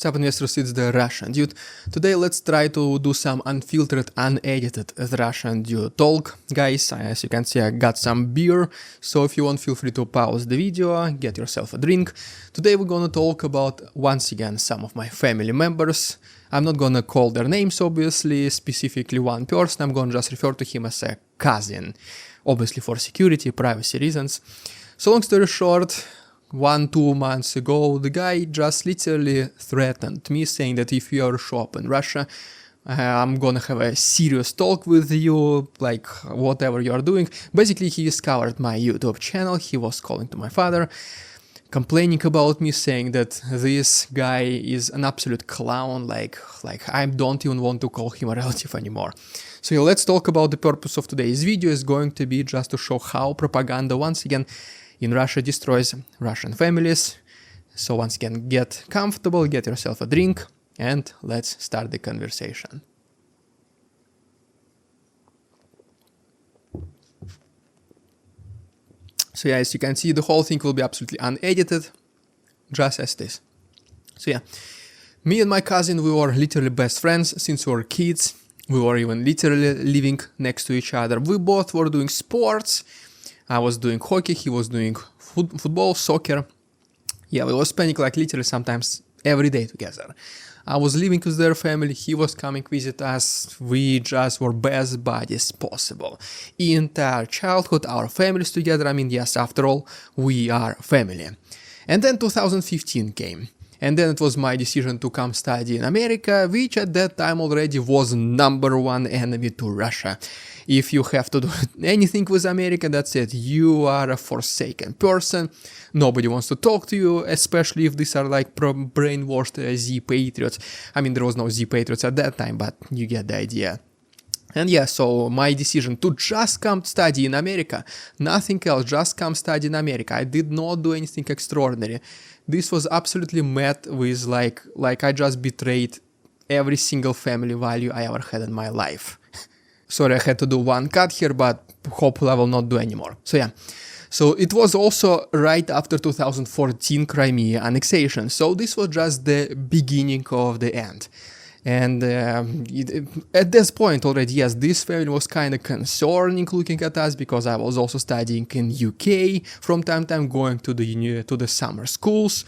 What's up, investors? It's the Russian Dude. Today let's try to do some unfiltered, unedited Russian Dude talk. Guys, as you can see, I got some beer, so if you want, feel free to pause the video, get yourself a drink. Today we're gonna talk about, once again, some of my family members. I'm not gonna call their names, obviously, specifically one person. I'm gonna just refer to him as a cousin, obviously for security, privacy reasons. So long story short, 1-2 months ago, the guy just literally threatened me, saying that if you ever show up in Russia, I'm gonna have a serious talk with you, like whatever you're doing. Basically, he discovered my YouTube channel, he was calling to my father, complaining about me, saying that this guy is an absolute clown, like I don't even want to call him a relative anymore. So yeah, let's talk about the purpose of today's video. Is going to be just to show how propaganda, once again, in Russia destroys Russian families. So once again, get comfortable, get yourself a drink, and let's start the conversation. So yeah, as you can see, the whole thing will be absolutely unedited, just as this. So yeah, me and my cousin, we were literally best friends since we were kids. We were even literally living next to each other. We both were doing sports. I was doing hockey, he was doing football, soccer. Yeah, we were spending like literally sometimes every day together. I was living with their family, he was coming visit us. We just were best buddies possible. Entire childhood, our families together. I mean, yes, after all, we are family. And then 2015 came. And then it was my decision to come study in America, which at that time already was #1 enemy to Russia. If you have to do anything with America, that's it. You are a forsaken person. Nobody wants to talk to you, especially if these are like brainwashed Z-Patriots. I mean, there was no Z-Patriots at that time, but you get the idea. And yeah, so my decision to just come study in America, nothing else, just come study in America. I did not do anything extraordinary. This was absolutely met with like I just betrayed every single family value I ever had in my life. Sorry, I had to do one cut here, but hopefully I will not do anymore. So yeah. So it was also right after 2014 Crimea annexation. So this was just the beginning of the end. And at this point already, yes, this family was kind of concerning looking at us, because I was also studying in UK from time to time, going to the summer schools.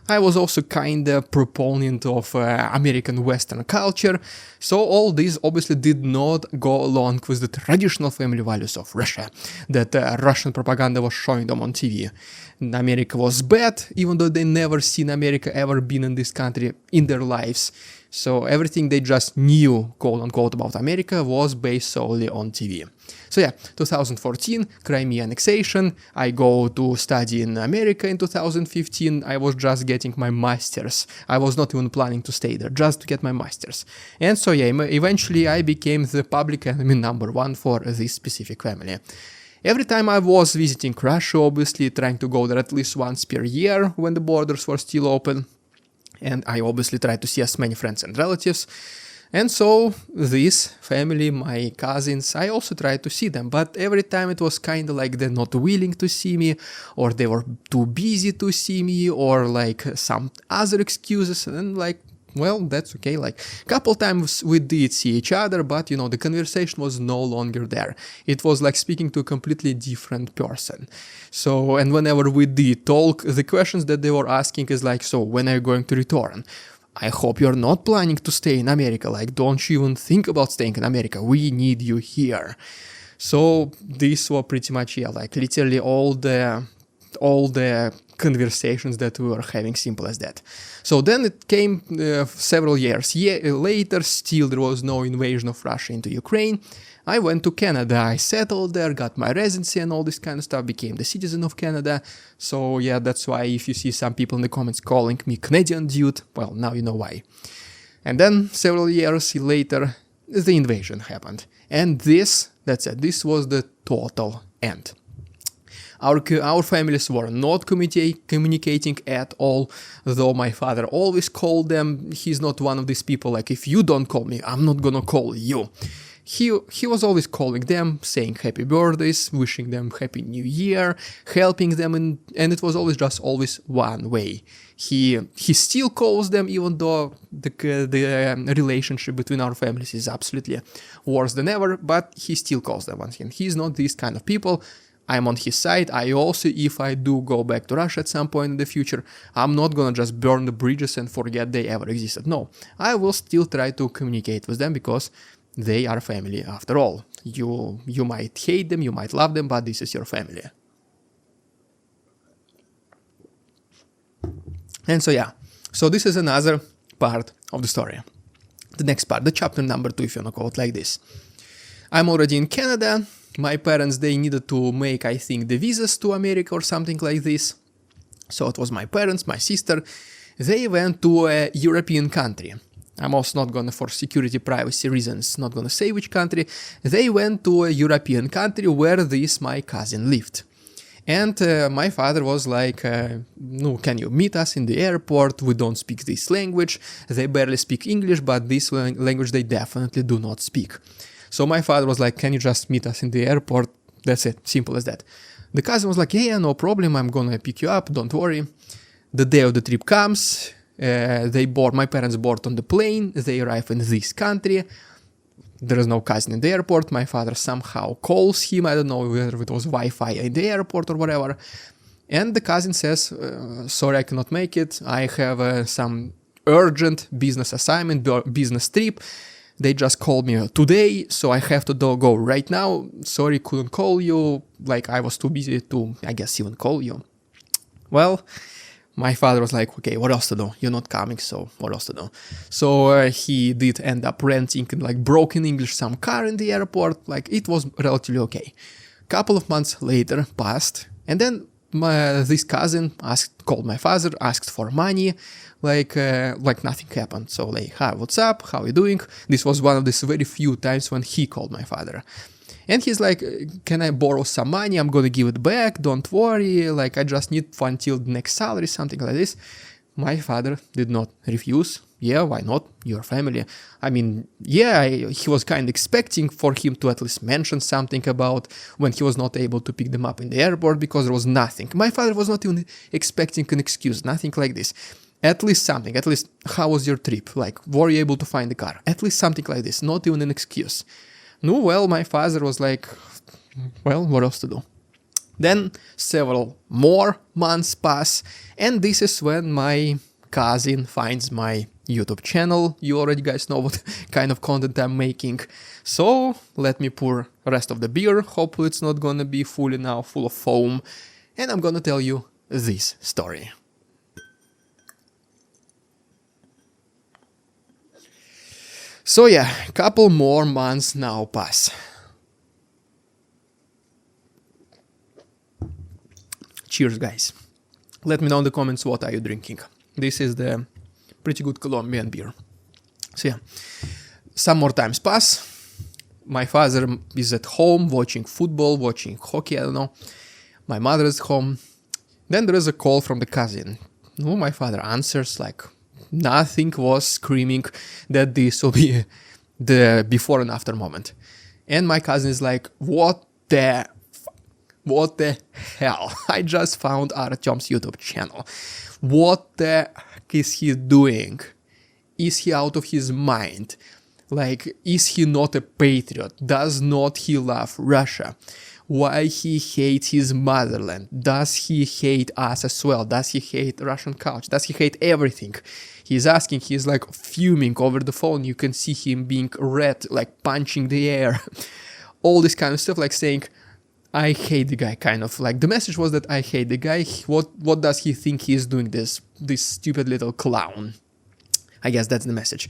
I was also kind of proponent of American Western culture. So all this obviously did not go along with the traditional family values of Russia that Russian propaganda was showing them on TV. America was bad, even though they never seen America ever been in this country in their lives. So everything they just knew, quote unquote, about America was based solely on TV. So yeah, 2014, Crimea annexation, I go to study in America in 2015, I was just getting my master's. I was not even planning to stay there, just to get my master's. And so yeah, eventually I became the public enemy #1 for this specific family. Every time I was visiting Russia, obviously trying to go there at least once per year when the borders were still open. And I obviously tried to see as many friends and relatives. And so this family, my cousins, I also tried to see them. But every time it was kind of like they're not willing to see me, or they were too busy to see me, or like some other excuses. And like, well, that's okay. Like couple times we did see each other, but you know, the conversation was no longer there. It was like speaking to a completely different person. So, and whenever we did talk, the questions that they were asking is like, so when are you going to return? I hope you're not planning to stay in America. Like, don't you even think about staying in America. We need you here. So this was pretty much, yeah, like literally all the conversations that we were having, simple as that. So then it came several years later, still there was no invasion of Russia into Ukraine. I went to Canada, I settled there, got my residency and all this kind of stuff, became the citizen of Canada. So yeah, that's why if you see some people in the comments calling me Canadian dude, well, now you know why. And then several years later, the invasion happened. And that's it, this was the total end. Our families were not communicating at all, though my father always called them. He's not one of these people like, if you don't call me, I'm not gonna call you. he was always calling them, saying happy birthdays, wishing them happy new year, helping them, and it was always one way. He still calls them, even though the relationship between our families is absolutely worse than ever, but he still calls them once again. He's not these kind of people. I'm on his side. I also, if I do go back to Russia at some point in the future, I'm not gonna just burn the bridges and forget they ever existed. No, I will still try to communicate with them because they are family after all. You might hate them, you might love them, but this is your family. And so yeah, so this is another part of the story. The next part, the chapter number 2, if you wanna call it like this. I'm already in Canada. My parents, they needed to make, I think, the visas to America or something like this. So it was my parents, my sister. They went to a European country. I'm also not gonna, for security privacy reasons, not gonna say which country. They went to a European country where this my cousin lived. And my father was like, no, can you meet us in the airport? We don't speak this language. They barely speak English, but this language they definitely do not speak. So my father was like, can you just meet us in the airport? That's it, simple as that. The cousin was like, yeah, no problem, I'm gonna pick you up, don't worry. The day of the trip comes, my parents board on the plane, they arrive in this country. There is no cousin in the airport. My father somehow calls him, I don't know whether it was Wi-Fi in the airport or whatever. And the cousin says, sorry, I cannot make it. I have some urgent business assignment, business trip. They just called me today, so I have to go right now. Sorry, couldn't call you. Like, I was too busy to, I guess, even call you. Well, my father was like, okay, what else to do? You're not coming, so what else to do? So he did end up renting, in like broken English, some car in the airport. Like, it was relatively okay. Couple of months later passed, and then this cousin called my father, asked for money, like nothing happened. So like, hi, what's up? How are you doing? This was one of these very few times when he called my father. And he's like, can I borrow some money? I'm gonna give it back. Don't worry. Like, I just need until the next salary, something like this. My father did not refuse. Yeah, why not? Your family. I mean, yeah, he was kind of expecting for him to at least mention something about when he was not able to pick them up in the airport because there was nothing. My father was not even expecting an excuse, nothing like this. At least something, at least how was your trip? Like, were you able to find the car? At least something like this, not even an excuse. No, well, my father was like, well, what else to do? Then several more months pass, and this is when my cousin finds my YouTube channel. You already guys know what kind of content I'm making. So let me pour the rest of the beer. Hopefully it's not gonna be fully now full of foam. And I'm gonna tell you this story. So yeah, couple more months now pass. Cheers, guys. Let me know in the comments what are you drinking. This is the pretty good Colombian beer. So yeah, some more times pass. My father is at home watching football, watching hockey, I don't know. My mother is home. Then there is a call from the cousin. No, my father answers like nothing was screaming that this will be the before and after moment. And my cousin is like, what the hell? I just found Artyom's YouTube channel. What the heck is he doing? Is he out of his mind? Like, is he not a patriot? Does not he love Russia? Why he hates his motherland? Does he hate us as well? Does he hate Russian culture? Does he hate everything? He's asking, he's like fuming over the phone. You can see him being red, like punching the air. All this kind of stuff, like saying, I hate the guy, kind of. Like, the message was that I hate the guy. What does he think he's doing, this stupid little clown? I guess that's the message.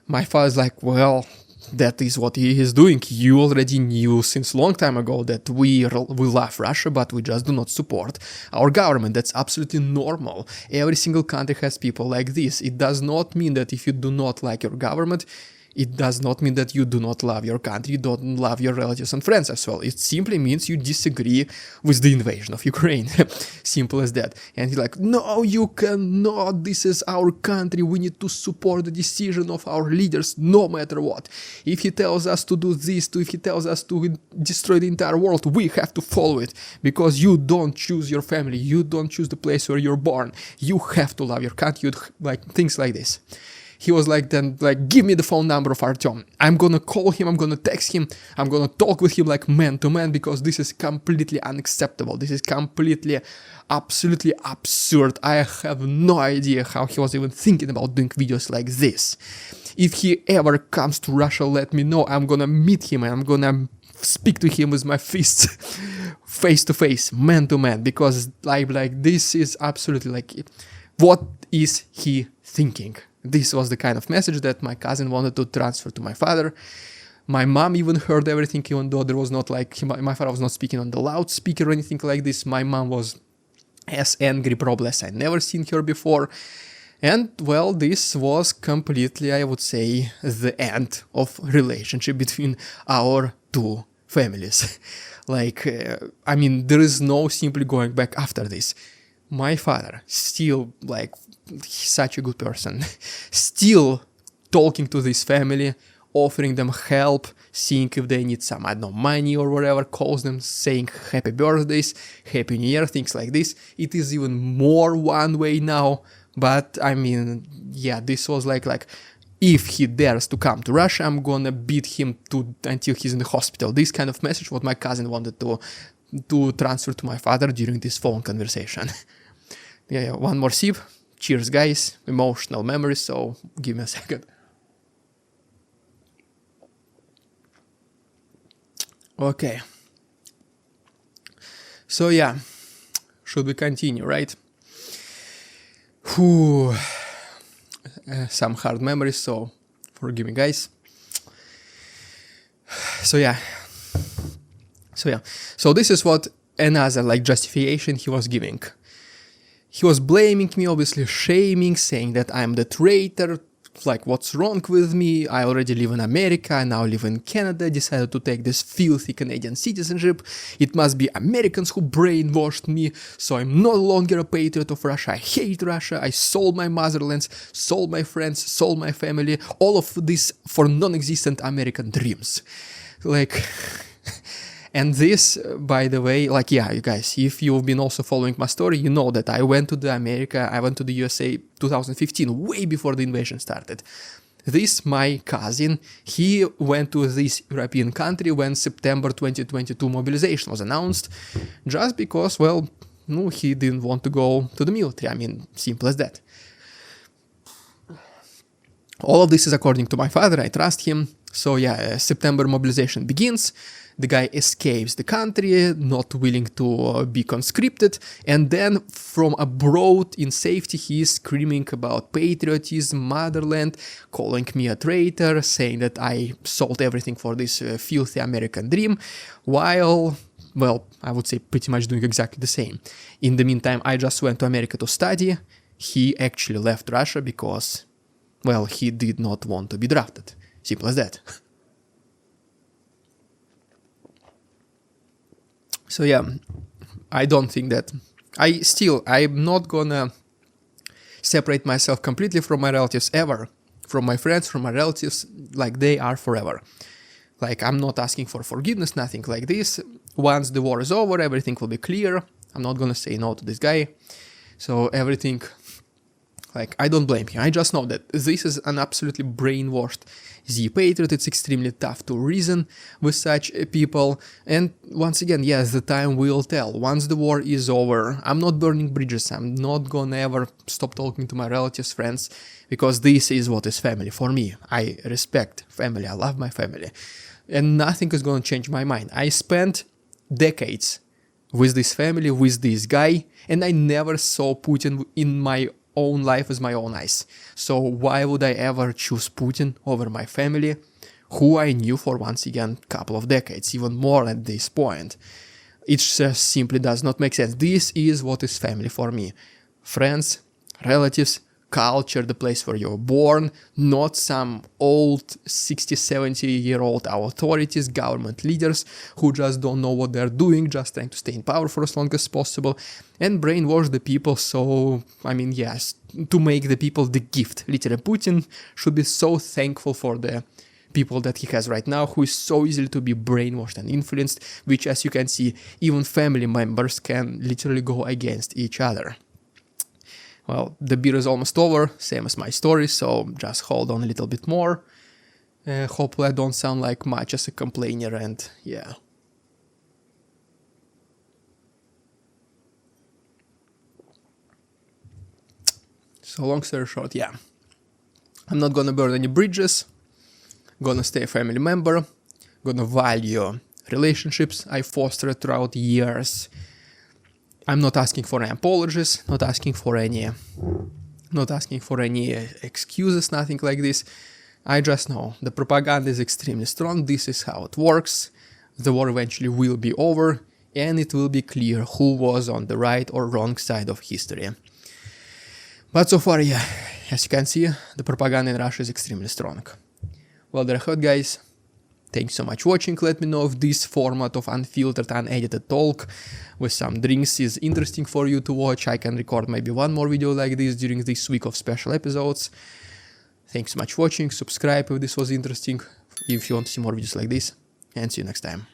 My father's like, well, that is what he is doing. You already knew since a long time ago that we love Russia, but we just do not support our government. That's absolutely normal. Every single country has people like this. It does not mean that if you do not like your government, It does not mean that you do not love your country, you don't love your relatives and friends as well. It simply means you disagree with the invasion of Ukraine. Simple as that. And he's like, no, you cannot. This is our country. We need to support the decision of our leaders no matter what. If he tells us to do this, if he tells us to destroy the entire world, we have to follow it, because you don't choose your family. You don't choose the place where you're born. You have to love your country. Like things like this. He was like, then, like, give me the phone number of Artyom. I'm gonna call him, I'm gonna text him, I'm gonna talk with him like man to man, because this is completely unacceptable. This is completely, absolutely absurd. I have no idea how he was even thinking about doing videos like this. If he ever comes to Russia, let me know. I'm gonna meet him and I'm gonna speak to him with my fists, face to face, man to man, because like this is absolutely like, what is he thinking? This was the kind of message that my cousin wanted to transfer to my father. My mom even heard everything, even though there was not like, my father was not speaking on the loudspeaker or anything like this. My mom was as angry probably as I never seen her before. And well, this was completely, I would say, the end of relationship between our two families. I mean, there is no simply going back after this. My father, still, like, he's such a good person, still talking to this family, offering them help, seeing if they need some, I don't know, money or whatever, calls them, saying happy birthdays, happy new year, things like this. It is even more one way now, but I mean, yeah, this was like, if he dares to come to Russia, I'm gonna beat him until he's in the hospital. This kind of message what my cousin wanted to transfer to my father during this phone conversation. Yeah, one more sip. Cheers, guys. Emotional memories, so give me a second. Okay. So yeah, should we continue, right? Whew. Some hard memories, so forgive me, guys. So this is what another like justification he was giving. He was blaming me, obviously shaming, saying that I'm the traitor, like what's wrong with me, I already live in America, I now live in Canada, decided to take this filthy Canadian citizenship, it must be Americans who brainwashed me, so I'm no longer a patriot of Russia, I hate Russia, I sold my motherlands, sold my friends, sold my family, all of this for non-existent American dreams. Like... And this, by the way, like, yeah, you guys, if you've been also following my story, you know that I went to the USA 2015, way before the invasion started. This, my cousin, he went to this European country when September 2022 mobilization was announced, just because, well, no, he didn't want to go to the military. I mean, simple as that. All of this is according to my father, I trust him. So yeah, September mobilization begins. The guy escapes the country, not willing to be conscripted, and then from abroad in safety he is screaming about patriotism, motherland, calling me a traitor, saying that I sold everything for this filthy American dream, while, well, I would say pretty much doing exactly the same. In the meantime, I just went to America to study. He actually left Russia because, well, he did not want to be drafted. Simple as that. So yeah, I don't think that... I'm not gonna separate myself completely from my relatives ever. From my friends, from my relatives, like they are forever. Like, I'm not asking for forgiveness, nothing like this. Once the war is over, everything will be clear. I'm not gonna say no to this guy. So everything... Like, I don't blame him. I just know that this is an absolutely brainwashed Z-patriot. It's extremely tough to reason with such people. And once again, yes, the time will tell. Once the war is over, I'm not burning bridges. I'm not gonna ever stop talking to my relatives, friends, because this is what is family for me. I respect family. I love my family. And nothing is gonna change my mind. I spent decades with this family, with this guy, and I never saw Putin in my own life with my own eyes. So why would I ever choose Putin over my family, who I knew for, once again, couple of decades, even more at this point? It just simply does not make sense. This is what is family for me. Friends, relatives, culture, the place where you're born, not some old 60, 70-year-old authorities, government leaders who just don't know what they're doing, just trying to stay in power for as long as possible and brainwash the people. So, I mean, yes, to make the people the gift. Literally, Putin should be so thankful for the people that he has right now, who is so easily to be brainwashed and influenced, which, as you can see, even family members can literally go against each other. Well, the beer is almost over, same as my story, so just hold on a little bit more. Hopefully I don't sound like much as a complainer, and yeah. So long story short, yeah. I'm not gonna burn any bridges, gonna stay a family member, gonna value relationships I fostered throughout years. I'm not asking for any apologies, not asking for any excuses, nothing like this. I just know the propaganda is extremely strong. This is how it works. The war eventually will be over, and it will be clear who was on the right or wrong side of history. But so far, yeah, as you can see, the propaganda in Russia is extremely strong. Well, there you have it, guys. Thanks so much for watching. Let me know if this format of unfiltered, unedited talk with some drinks is interesting for you to watch. I can record maybe one more video like this during this week of special episodes. Thanks so much for watching. Subscribe if this was interesting, if you want to see more videos like this, and see you next time.